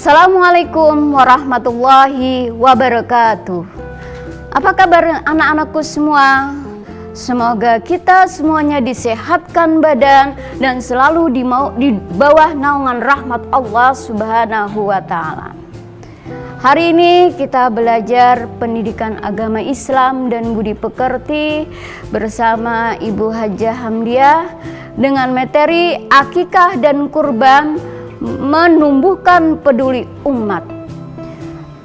Assalamualaikum warahmatullahi wabarakatuh. Apa kabar anak-anakku semua? Semoga kita semuanya disehatkan badan dan selalu di bawah naungan rahmat Allah Subhanahu wa Ta'ala. Hari ini kita belajar pendidikan agama Islam dan budi pekerti bersama Ibu Hajah Hamdiah dengan materi akikah dan kurban menumbuhkan peduli umat.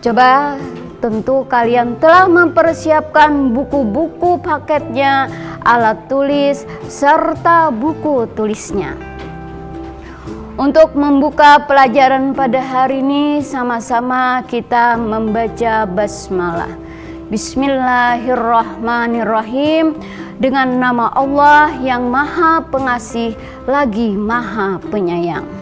Coba tentu kalian telah mempersiapkan buku-buku paketnya, alat tulis, serta buku tulisnya. Untuk membuka pelajaran pada hari ini, sama-sama kita membaca basmalah. Bismillahirrahmanirrahim. Dengan nama Allah yang Maha Pengasih lagi Maha Penyayang.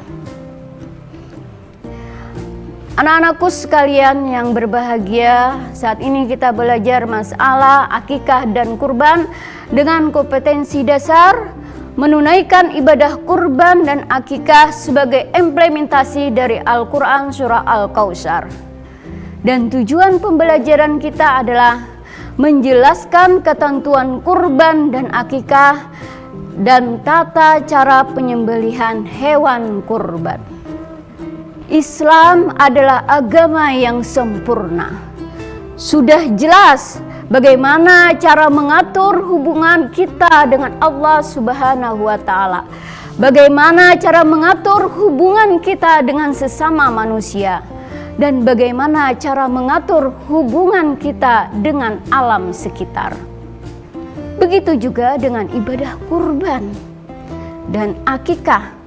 Anak-anakku sekalian yang berbahagia, saat ini kita belajar masalah akikah dan kurban dengan kompetensi dasar menunaikan ibadah kurban dan akikah sebagai implementasi dari Al-Quran surah Al-Kautsar. Dan tujuan pembelajaran kita adalah menjelaskan ketentuan kurban dan akikah dan tata cara penyembelihan hewan kurban. Islam adalah agama yang sempurna. Sudah jelas bagaimana cara mengatur hubungan kita dengan Allah Subhanahu wa Ta'ala. Bagaimana cara mengatur hubungan kita dengan sesama manusia. Dan bagaimana cara mengatur hubungan kita dengan alam sekitar. Begitu juga dengan ibadah kurban dan akikah.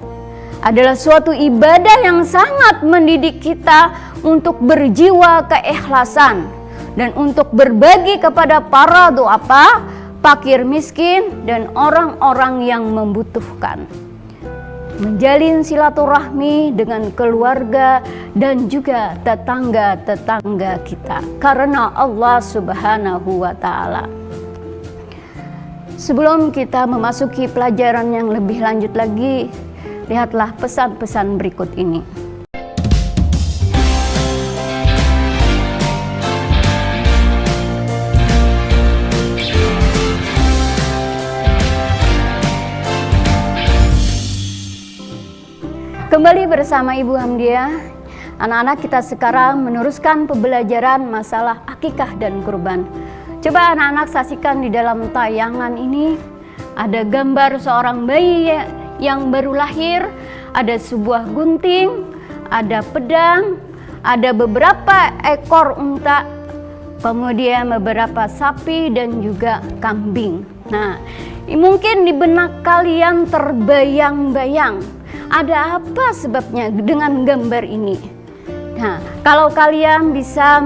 Adalah suatu ibadah yang sangat mendidik kita untuk berjiwa keikhlasan dan untuk berbagi kepada para du'afa, fakir miskin dan orang-orang yang membutuhkan. Menjalin silaturahmi dengan keluarga dan juga tetangga-tetangga kita karena Allah Subhanahu wa Ta'ala. Sebelum kita memasuki pelajaran yang lebih lanjut lagi, lihatlah pesan-pesan berikut ini. Kembali bersama Ibu Hamdiah. Anak-anak kita sekarang meneruskan pembelajaran masalah akikah dan kurban. Coba anak-anak saksikan di dalam tayangan ini ada gambar seorang bayi yang baru lahir, ada sebuah gunting, ada pedang, ada beberapa ekor unta, kemudian beberapa sapi dan juga kambing. Nah, mungkin di benak kalian terbayang-bayang, ada apa sebabnya dengan gambar ini? Nah, kalau kalian bisa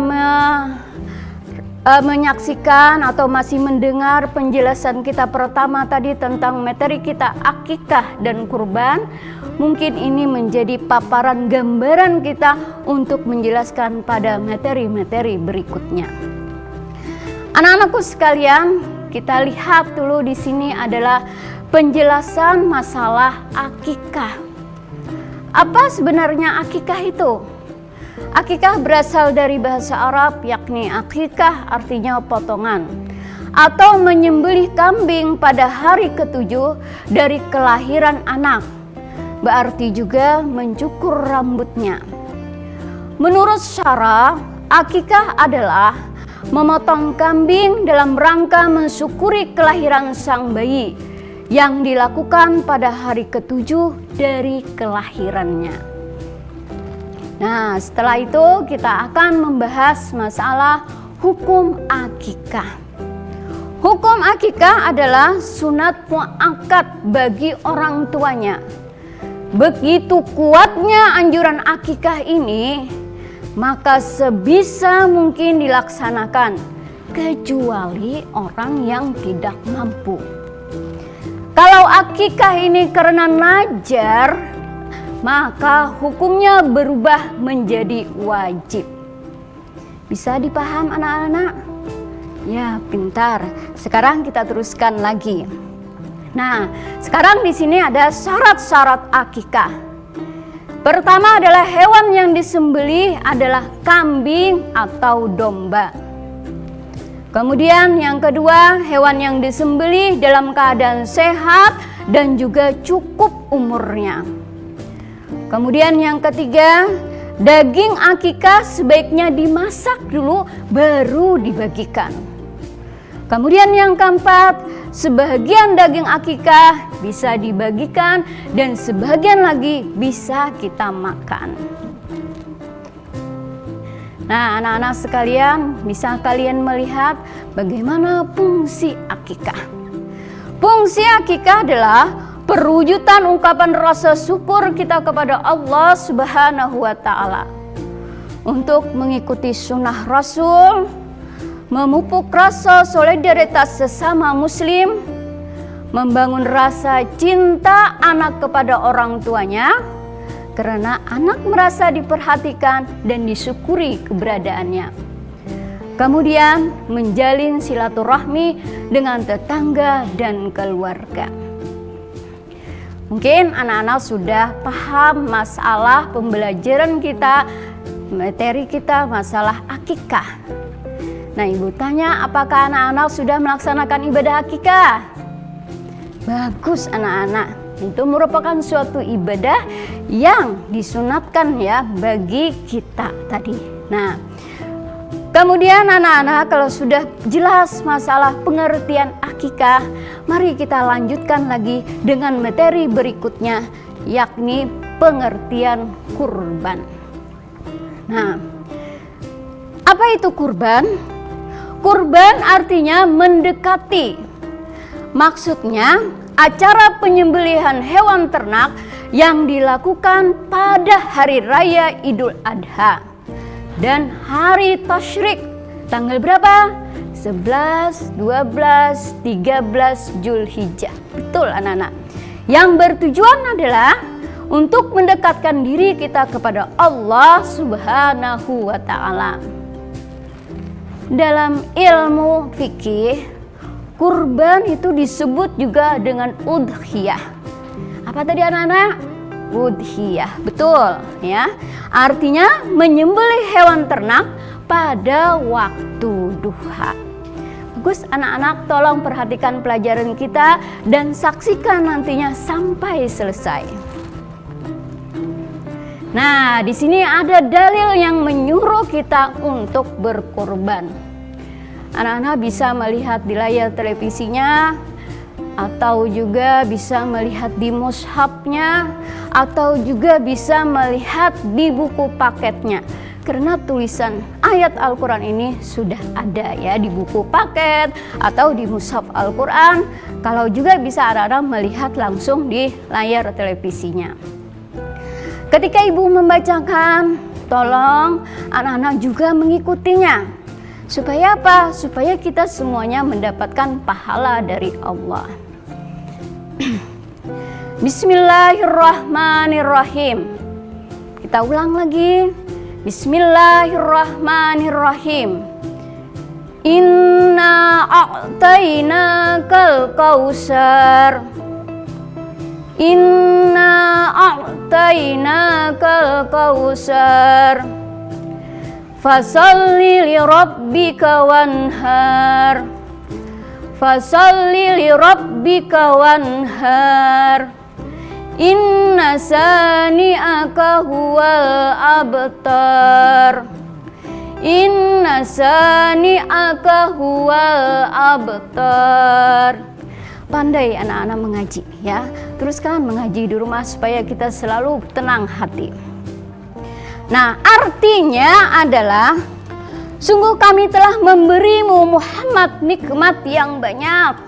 menyaksikan atau masih mendengar penjelasan kita pertama tadi tentang materi kita akikah dan kurban, mungkin ini menjadi paparan gambaran kita untuk menjelaskan pada materi-materi berikutnya. Anak-anakku sekalian, kita lihat dulu di sini adalah penjelasan masalah akikah. Apa sebenarnya akikah itu? Akikah berasal dari bahasa Arab, yakni akikah artinya potongan atau menyembelih kambing pada hari ke-7 dari kelahiran anak. Berarti juga mencukur rambutnya. Menurut syara, akikah adalah memotong kambing dalam rangka mensyukuri kelahiran sang bayi yang dilakukan pada hari ke-7 dari kelahirannya. Nah, setelah itu kita akan membahas masalah hukum akikah. Hukum akikah adalah sunat muakkad bagi orang tuanya. Begitu kuatnya anjuran akikah ini, maka sebisa mungkin dilaksanakan, kecuali orang yang tidak mampu. Kalau akikah ini karena najar, maka hukumnya berubah menjadi wajib. Bisa dipaham anak-anak? Ya, pintar. Sekarang kita teruskan lagi. Nah, sekarang di sini ada syarat-syarat akikah. Pertama adalah hewan yang disembelih adalah kambing atau domba. Kemudian yang kedua, hewan yang disembelih dalam keadaan sehat dan juga cukup umurnya. Kemudian yang ketiga, daging akikah sebaiknya dimasak dulu baru dibagikan. Kemudian yang keempat, sebagian daging akikah bisa dibagikan dan sebagian lagi bisa kita makan. Nah, anak-anak sekalian, bisa kalian melihat bagaimana fungsi akikah. Fungsi akikah adalah perwujudan ungkapan rasa syukur kita kepada Allah Subhanahu wa Ta'ala untuk mengikuti sunnah Rasul, memupuk rasa solidaritas sesama muslim, membangun rasa cinta anak kepada orang tuanya karena anak merasa diperhatikan dan disyukuri keberadaannya. Kemudian menjalin silaturahmi dengan tetangga dan keluarga. Mungkin anak-anak sudah paham masalah pembelajaran kita, materi kita masalah akikah. Nah, ibu tanya, apakah anak-anak sudah melaksanakan ibadah akikah? Bagus anak-anak, itu merupakan suatu ibadah yang disunatkan ya bagi kita tadi. Nah, kemudian anak-anak kalau sudah jelas masalah pengertian akikah, mari kita lanjutkan lagi dengan materi berikutnya, yakni pengertian kurban. Nah, apa itu kurban? Kurban artinya mendekati. Maksudnya acara penyembelihan hewan ternak yang dilakukan pada hari raya Idul Adha dan hari Tasyrik tanggal berapa? 11, 12, 13 Zulhijjah. Betul anak-anak. Yang bertujuan adalah untuk mendekatkan diri kita kepada Allah Subhanahu wa Ta'ala. Dalam ilmu fikih, kurban itu disebut juga dengan udhiyah. Apa tadi anak-anak? Udhiyah, betul ya. Artinya menyembelih hewan ternak pada waktu duha. Bagus anak-anak, tolong perhatikan pelajaran kita dan saksikan nantinya sampai selesai. Nah, di sini ada dalil yang menyuruh kita untuk berkurban. Anak-anak bisa melihat di layar televisinya, atau juga bisa melihat di mushafnya, atau juga bisa melihat di buku paketnya. Karena tulisan ayat Al-Quran ini sudah ada ya di buku paket atau di mushaf Al-Quran. Kalau juga bisa anak-anak melihat langsung di layar televisinya. Ketika ibu membacakan, tolong anak-anak juga mengikutinya. Supaya apa? Supaya kita semuanya mendapatkan pahala dari Allah. Bismillahirrahmanirrahim. Kita ulang lagi. Bismillahirrahmanirrahim. Inna a'tainakal kausar. Inna a'tainakal kausar. Fasalli li rabbika wanhar. Fasalli li rabbika wanhar. Inna sani'aka huwal abtar. Inna sani'aka huwal abtar. Pandai anak-anak mengaji ya. Teruskan mengaji di rumah supaya kita selalu tenang hati. Nah, artinya adalah sungguh kami telah memberimu Muhammad nikmat yang banyak.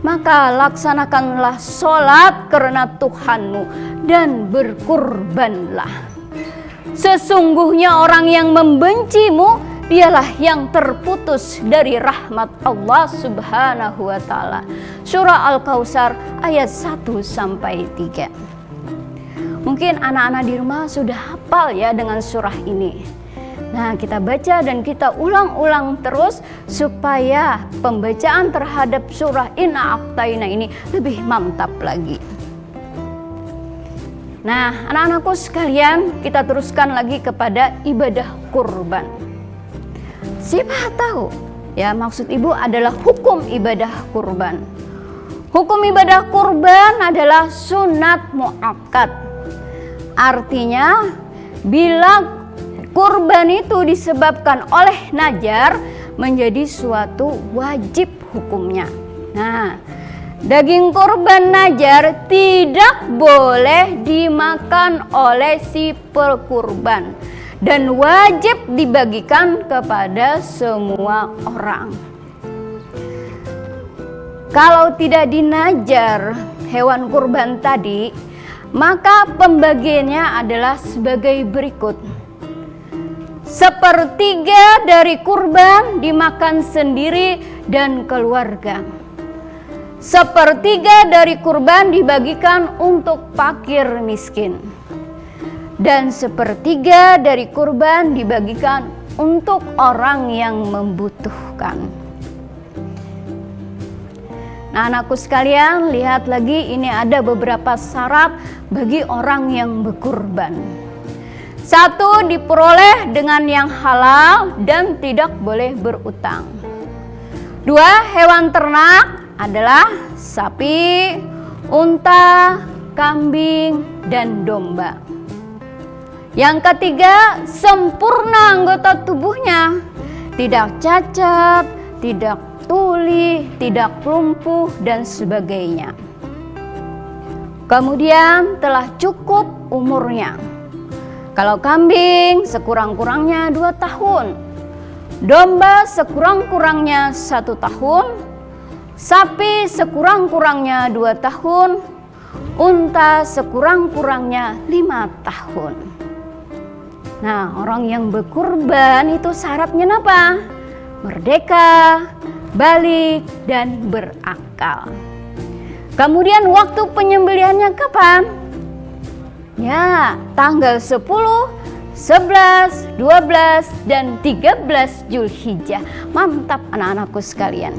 Maka laksanakanlah sholat karena Tuhanmu dan berkurbanlah. Sesungguhnya orang yang membencimu dialah yang terputus dari rahmat Allah Subhanahu wa Ta'ala. Surah Al-Kautsar ayat 1-3. Mungkin anak-anak di rumah sudah hafal ya dengan surah ini. Nah, kita baca dan kita ulang-ulang terus supaya pembacaan terhadap surah Inna A'taina ini lebih mantap lagi. Nah, anak-anakku sekalian, kita teruskan lagi kepada ibadah kurban. Siapa tahu ya, maksud ibu adalah hukum ibadah kurban. Hukum ibadah kurban adalah sunat muakkad. Artinya bila kurban itu disebabkan oleh najar, menjadi suatu wajib hukumnya. Nah, daging kurban najar tidak boleh dimakan oleh si pekurban dan wajib dibagikan kepada semua orang. Kalau tidak dinajar hewan kurban tadi, maka pembagiannya adalah sebagai berikut. 1/3 dari kurban dimakan sendiri dan keluarga. 1/3 dari kurban dibagikan untuk fakir miskin. Dan 1/3 dari kurban dibagikan untuk orang yang membutuhkan. Nah, anakku sekalian, lihat lagi, ini ada beberapa syarat bagi orang yang berkurban. 1, diperoleh dengan yang halal dan tidak boleh berutang. 2, hewan ternak adalah sapi, unta, kambing, dan domba. Yang ketiga, sempurna anggota tubuhnya, tidak cacat, tidak tuli, tidak lumpuh, dan sebagainya. Kemudian telah cukup umurnya. Kalau kambing sekurang-kurangnya 2 tahun, domba sekurang-kurangnya 1 tahun, sapi sekurang-kurangnya 2 tahun, unta sekurang-kurangnya 5 tahun. Nah, orang yang berkurban itu syaratnya apa? Merdeka, balik, dan berakal. Kemudian waktu penyembelihannya kapan? Ya, tanggal 10, 11, 12, dan 13 Zulhijjah. Mantap anak-anakku sekalian.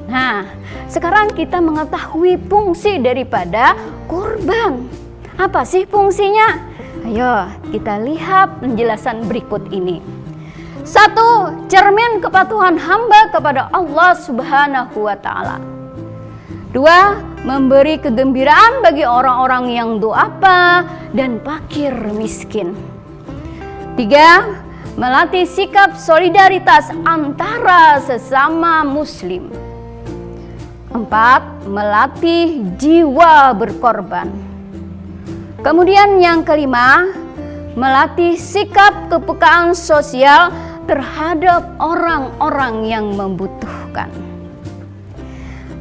Nah, sekarang kita mengetahui fungsi daripada kurban. Apa sih fungsinya? Ayo kita lihat penjelasan berikut ini. 1, cermin kepatuhan hamba kepada Allah Subhanahu wa Ta'ala. 2, memberi kegembiraan bagi orang-orang yang duafa dan fakir miskin. 3, melatih sikap solidaritas antara sesama muslim. 4, melatih jiwa berkorban. Kemudian yang kelima, melatih sikap kepekaan sosial terhadap orang-orang yang membutuhkan.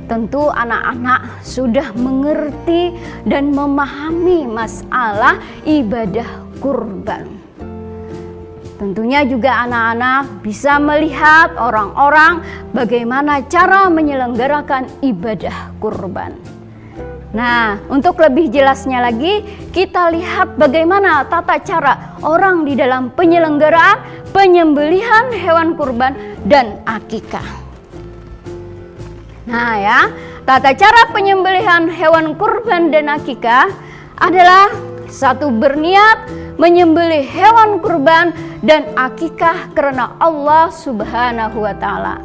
Tentu anak-anak sudah mengerti dan memahami masalah ibadah kurban. Tentunya juga anak-anak bisa melihat orang-orang bagaimana cara menyelenggarakan ibadah kurban. Nah, untuk lebih jelasnya lagi, kita lihat bagaimana tata cara orang di dalam penyelenggaraan penyembelihan hewan kurban dan akikah. Nah ya, tata cara penyembelihan hewan kurban dan akikah adalah 1, berniat menyembelih hewan kurban dan akikah karena Allah Subhanahu wa Ta'ala.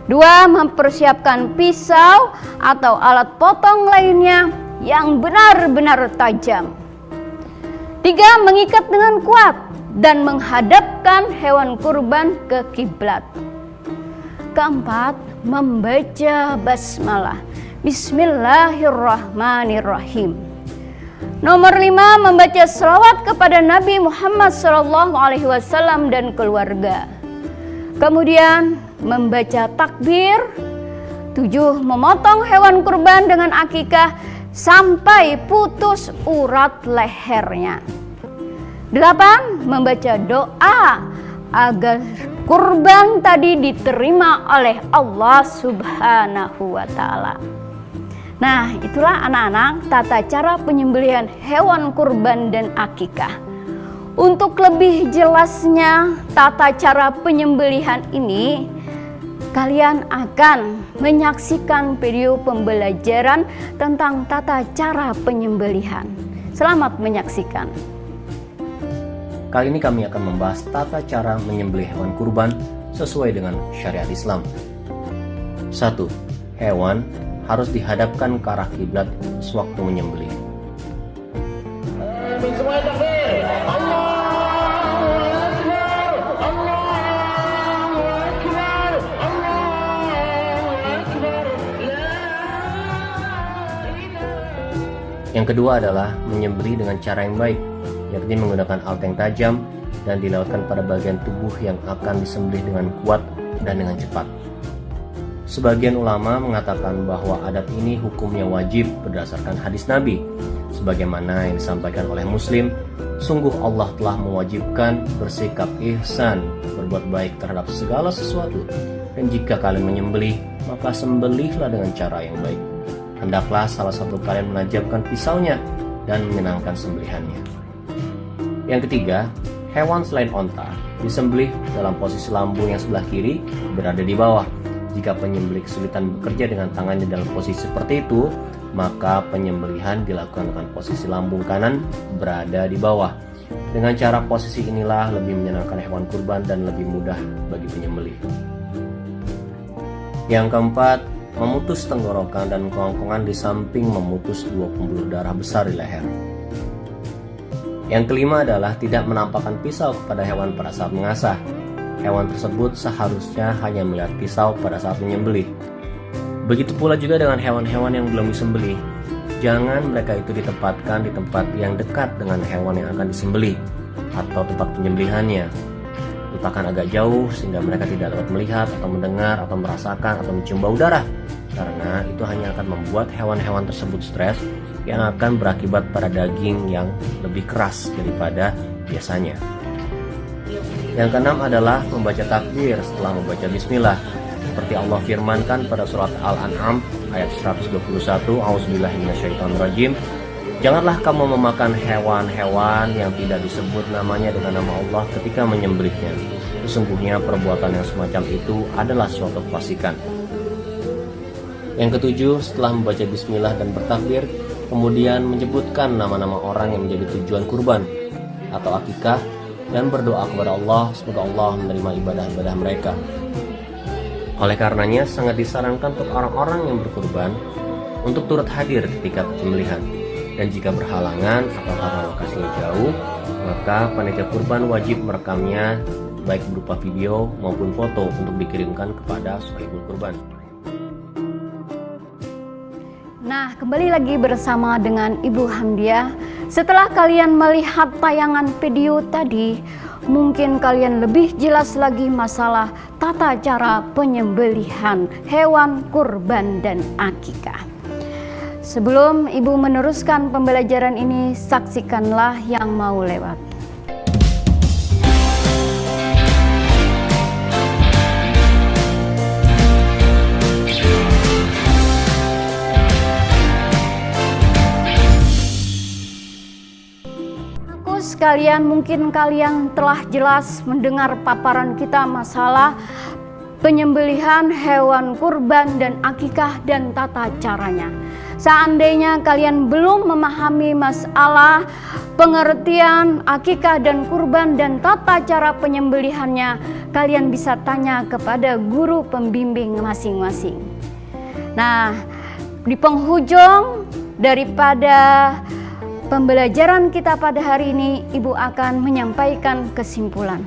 2, mempersiapkan pisau atau alat potong lainnya yang benar-benar tajam. 3, mengikat dengan kuat dan menghadapkan hewan kurban ke kiblat. 4, membaca basmalah, Bismillahirrahmanirrahim. Nomor 5, membaca selawat kepada Nabi Muhammad SAW dan keluarga. Kemudian membaca takbir. 7, memotong hewan kurban dengan akikah sampai putus urat lehernya. 8, membaca doa agar kurban tadi diterima oleh Allah Subhanahu wa Ta'ala. Nah, itulah anak-anak tata cara penyembelihan hewan kurban dan akikah. Untuk lebih jelasnya tata cara penyembelihan ini, kalian akan menyaksikan video pembelajaran tentang tata cara penyembelihan. Selamat menyaksikan. Kali ini kami akan membahas tata cara menyembelih hewan kurban sesuai dengan syariat Islam. 1. Hewan harus dihadapkan ke arah kiblat sewaktu menyembelih. Yang kedua adalah menyembelih dengan cara yang baik, yakni menggunakan alat yang tajam dan dilewatkan pada bagian tubuh yang akan disembelih dengan kuat dan dengan cepat. Sebagian ulama mengatakan bahwa adat ini hukumnya wajib berdasarkan hadis Nabi, sebagaimana yang disampaikan oleh Muslim, sungguh Allah telah mewajibkan bersikap ihsan, berbuat baik terhadap segala sesuatu, dan jika kalian menyembelih, maka sembelihlah dengan cara yang baik. Hendaklah salah satu kalian menajamkan pisaunya dan menyenangkan sembelihannya. Yang ketiga, hewan selain onta disembelih dalam posisi lambung yang sebelah kiri berada di bawah. Jika penyembelih kesulitan bekerja dengan tangannya dalam posisi seperti itu, maka penyembelihan dilakukan dengan posisi lambung kanan berada di bawah. Dengan cara posisi inilah lebih menyenangkan hewan kurban dan lebih mudah bagi penyembelih. Yang keempat, memutus tenggorokan dan kerongkongan di samping memutus dua pembuluh darah besar di leher. Yang kelima adalah tidak menampakkan pisau kepada hewan pada saat mengasah. Hewan tersebut seharusnya hanya melihat pisau pada saat menyembelih. Begitu pula juga dengan hewan-hewan yang belum disembelih. Jangan mereka itu ditempatkan di tempat yang dekat dengan hewan yang akan disembelih atau tempat penyembelihannya. Letakkan agak jauh sehingga mereka tidak dapat melihat atau mendengar atau merasakan atau mencium bau darah, karena itu hanya akan membuat hewan-hewan tersebut stres yang akan berakibat pada daging yang lebih keras daripada biasanya. Yang keenam adalah membaca takbir setelah membaca bismillah, seperti Allah firmankan pada surat Al-An'am ayat 121, A'udzubillahiminasyaitonirrajim. Janganlah kamu memakan hewan-hewan yang tidak disebut namanya dengan nama Allah ketika menyembelihnya. Sesungguhnya perbuatan yang semacam itu adalah suatu kefasikan. Yang ketujuh, setelah membaca bismillah dan bertakbir, kemudian menyebutkan nama-nama orang yang menjadi tujuan kurban atau akikah dan berdoa kepada Allah semoga Allah menerima ibadah-ibadah mereka. Oleh karenanya sangat disarankan untuk orang-orang yang berkurban untuk turut hadir ketika penyembelihan. Dan jika berhalangan atau karena lokasinya jauh, maka panitia kurban wajib merekamnya baik berupa video maupun foto untuk dikirimkan kepada sahibul kurban. Nah, kembali lagi bersama dengan Ibu Hamdiah. Setelah kalian melihat tayangan video tadi, mungkin kalian lebih jelas lagi masalah tata cara penyembelihan hewan kurban dan akikah. Sebelum Ibu meneruskan pembelajaran ini, saksikanlah yang mau lewat. Sekalian, mungkin kalian telah jelas mendengar paparan kita masalah penyembelihan hewan kurban dan akikah dan tata caranya. Seandainya kalian belum memahami masalah pengertian akikah dan kurban dan tata cara penyembelihannya, kalian bisa tanya kepada guru pembimbing masing-masing. Nah, di penghujung daripada pembelajaran kita pada hari ini, Ibu akan menyampaikan kesimpulan.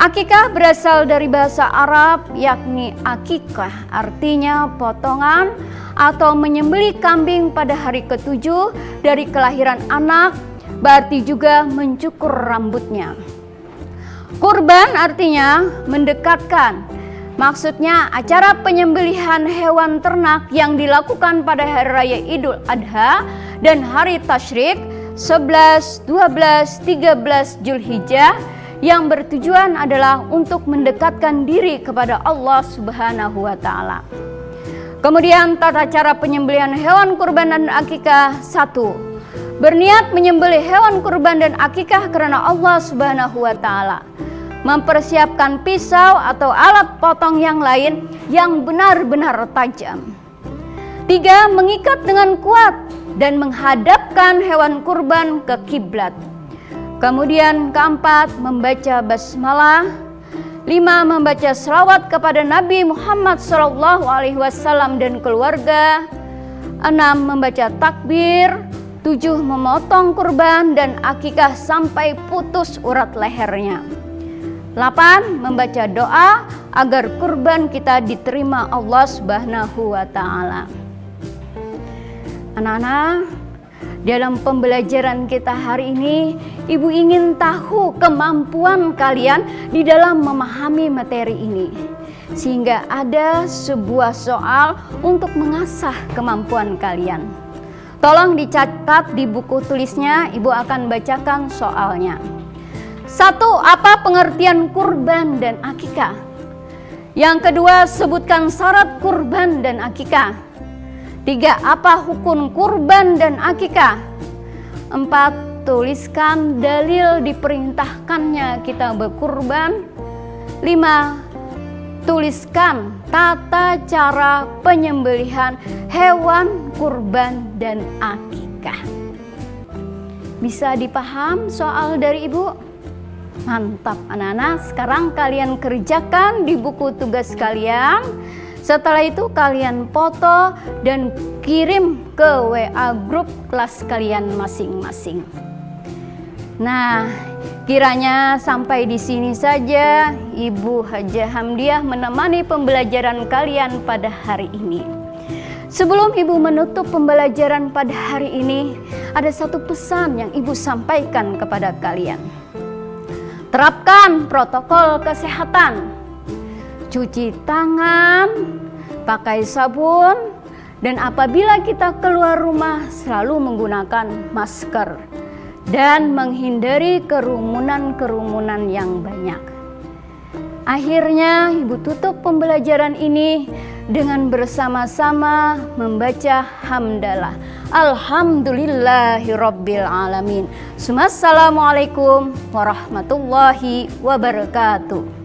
Akikah berasal dari bahasa Arab, yakni akikah, artinya potongan atau menyembelih kambing pada hari ke-7 dari kelahiran anak, berarti juga mencukur rambutnya. Kurban artinya mendekatkan. Maksudnya acara penyembelihan hewan ternak yang dilakukan pada hari raya Idul Adha dan hari Tasyrik 11, 12, 13 Zulhijjah yang bertujuan adalah untuk mendekatkan diri kepada Allah Subhanahu wa taala. Kemudian tata cara penyembelihan hewan kurban dan akikah. 1. Berniat menyembelih hewan kurban dan akikah karena Allah Subhanahu wa taala. mempersiapkan pisau atau alat potong yang lain yang benar-benar tajam. 3. Mengikat dengan kuat dan menghadapkan hewan kurban ke kiblat. Kemudian keempat, membaca basmalah. 5. Membaca selawat kepada Nabi Muhammad SAW dan keluarga. 6. Membaca takbir. 7. Memotong kurban dan akikah sampai putus urat lehernya. 8. Membaca doa agar kurban kita diterima Allah Subhanahu wa Ta'ala. Anak-anak, dalam pembelajaran kita hari ini, Ibu ingin tahu kemampuan kalian di dalam memahami materi ini, sehingga ada sebuah soal untuk mengasah kemampuan kalian. Tolong dicatat di buku tulisnya, Ibu akan bacakan soalnya. 1. Apa pengertian kurban dan akikah? Yang kedua, sebutkan syarat kurban dan akikah. 3. Apa hukum kurban dan akikah? 4. Tuliskan dalil diperintahkannya kita berkurban. 5. Tuliskan tata cara penyembelihan hewan kurban dan akikah. Bisa dipaham soal dari Ibu? Mantap anak-anak, sekarang kalian kerjakan di buku tugas kalian. Setelah itu kalian foto dan kirim ke WA grup kelas kalian masing-masing. Nah, kiranya sampai di sini saja Ibu Hajah Hamdiah menemani pembelajaran kalian pada hari ini. Sebelum Ibu menutup pembelajaran pada hari ini, ada satu pesan yang Ibu sampaikan kepada kalian. Terapkan protokol kesehatan. Cuci tangan, pakai sabun, dan apabila kita keluar rumah selalu menggunakan masker dan menghindari kerumunan-kerumunan yang banyak. Akhirnya Ibu tutup pembelajaran ini dengan bersama-sama membaca hamdalah. Alhamdulillahirabbil alamin. Assalamualaikum warahmatullahi wabarakatuh.